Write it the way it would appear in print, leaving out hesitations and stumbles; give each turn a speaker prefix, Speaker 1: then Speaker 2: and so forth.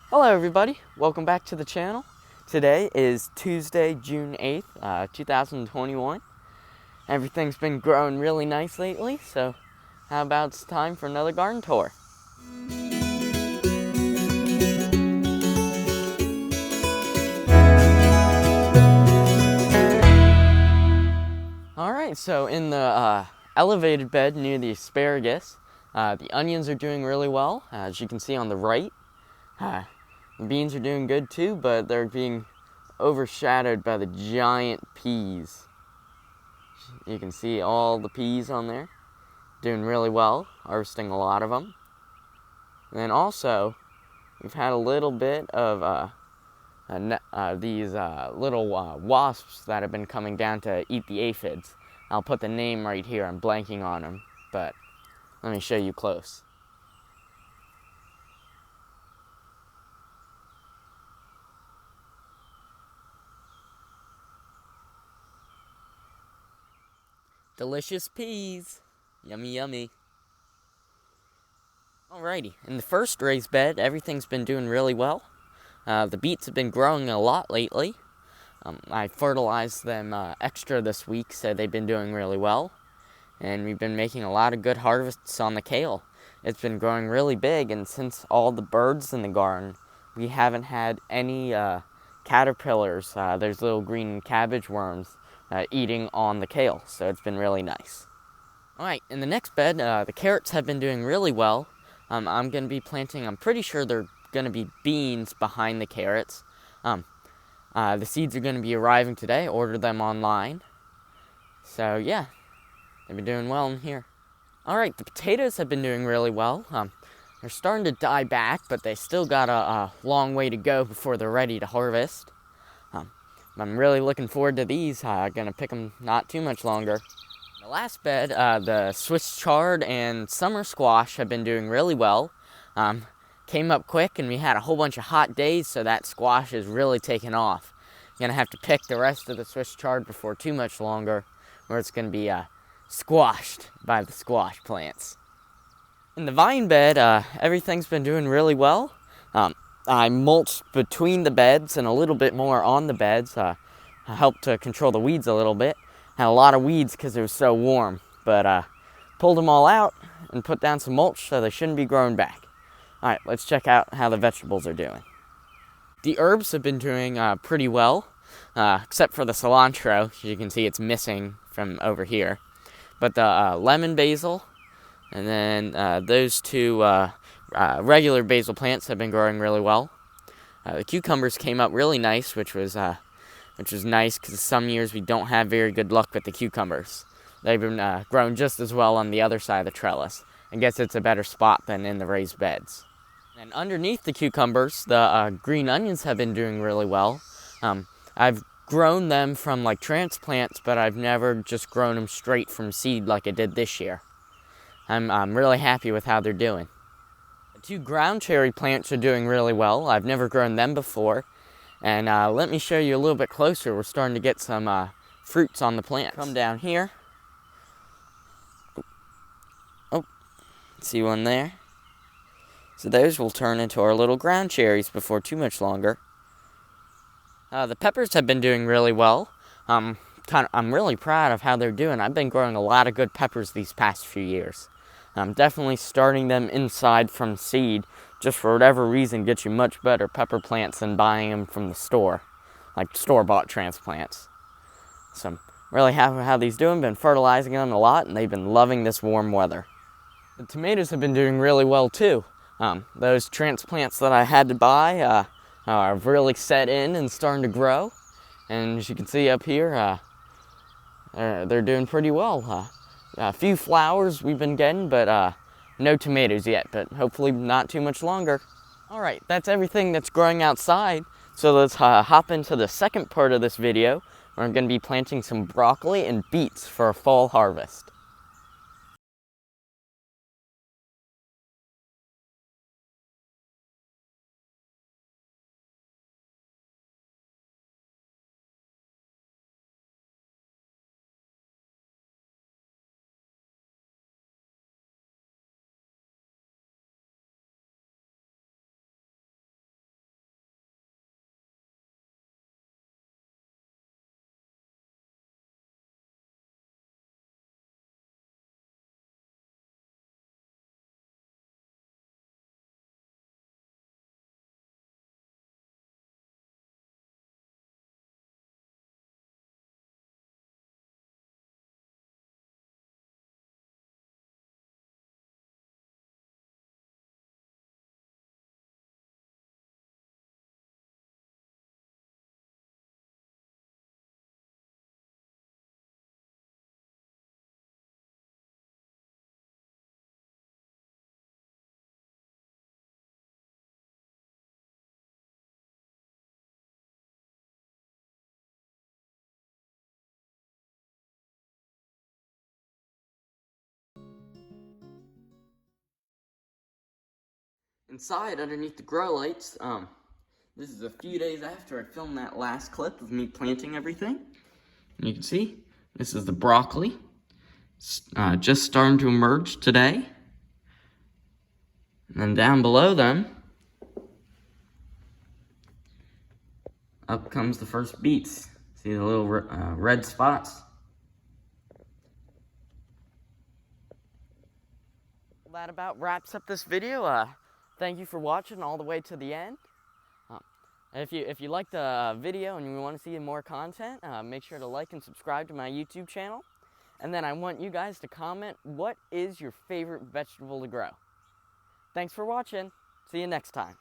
Speaker 1: Hello everybody, welcome back to the channel. Today is Tuesday, June 8th, 2021. Everything's been growing really nice lately, so how about it's time for another garden tour. Alright, so in the elevated bed near the asparagus, the onions are doing really well, as you can see on the right. The beans are doing good too, but they're being overshadowed by the giant peas. You can see all the peas on there, doing really well, harvesting a lot of them. And then also, we've had a little bit of these little wasps that have been coming down to eat the aphids. I'll put the name right here, I'm blanking on them, but let me show you close. Delicious peas. Yummy, yummy. Alrighty, in the first raised bed, everything's been doing really well. The beets have been growing a lot lately. I fertilized them extra this week, so they've been doing really well. And we've been making a lot of good harvests on the kale. It's been growing really big, and since all the birds in the garden, we haven't had any caterpillars. There's little green cabbage worms eating on the kale, so it's been really nice. Alright, in the next bed, the carrots have been doing really well. I'm going to be planting, I'm pretty sure they're going to be beans behind the carrots. The seeds are going to be arriving today. Ordered them online. So yeah, they've been doing well in here. Alright, the potatoes have been doing really well. They're starting to die back, but they still got a long way to go before they're ready to harvest. I'm really looking forward to these. Gonna pick them not too much longer. The last bed, the Swiss chard and summer squash have been doing really well. Came up quick and we had a whole bunch of hot days, so that squash is really taken off. Gonna have to pick the rest of the Swiss chard before too much longer, or it's gonna be squashed by the squash plants. In the vine bed, everything's been doing really well. I mulched between the beds and a little bit more on the beds. Helped to control the weeds a little bit. Had a lot of weeds because it was so warm, but pulled them all out and put down some mulch, so they shouldn't be growing back. Alright, let's check out how the vegetables are doing. The herbs have been doing pretty well, except for the cilantro. As you can see, it's missing from over here. But the lemon basil, and then those two regular basil plants have been growing really well. The cucumbers came up really nice, which was nice because some years we don't have very good luck with the cucumbers. They've been growing just as well on the other side of the trellis. I guess it's a better spot than in the raised beds. And underneath the cucumbers, the green onions have been doing really well. I've grown them from like transplants, but I've never just grown them straight from seed like I did this year. I'm really happy with how they're doing. The two ground cherry plants are doing really well. I've never grown them before. And let me show you a little bit closer. We're starting to get some fruits on the plant. Come down here. Oh, see one there? So those will turn into our little ground cherries before too much longer. The peppers have been doing really well. I'm really proud of how they're doing. I've been growing a lot of good peppers these past few years. I'm definitely starting them inside from seed. Just for whatever reason, gets you much better pepper plants than buying them from the store, like store-bought transplants. So I'm really happy with how these doing. Been fertilizing them a lot, and they've been loving this warm weather. The tomatoes have been doing really well too. Those transplants that I had to buy are really set in and starting to grow. And as you can see up here, they're doing pretty well. A few flowers we've been getting, but no tomatoes yet, but hopefully not too much longer. Alright, that's everything that's growing outside. So let's hop into the second part of this video, where I'm going to be planting some broccoli and beets for a fall harvest. Inside, underneath the grow lights, this is a few days after I filmed that last clip of me planting everything. And you can see, this is the broccoli. Just starting to emerge today. And then down below them, up comes the first beets. See the little red spots? That about wraps up this video. Thank you for watching all the way to the end. If you like the video and you want to see more content, make sure to like and subscribe to my YouTube channel. And then I want you guys to comment, what is your favorite vegetable to grow? Thanks for watching. See you next time.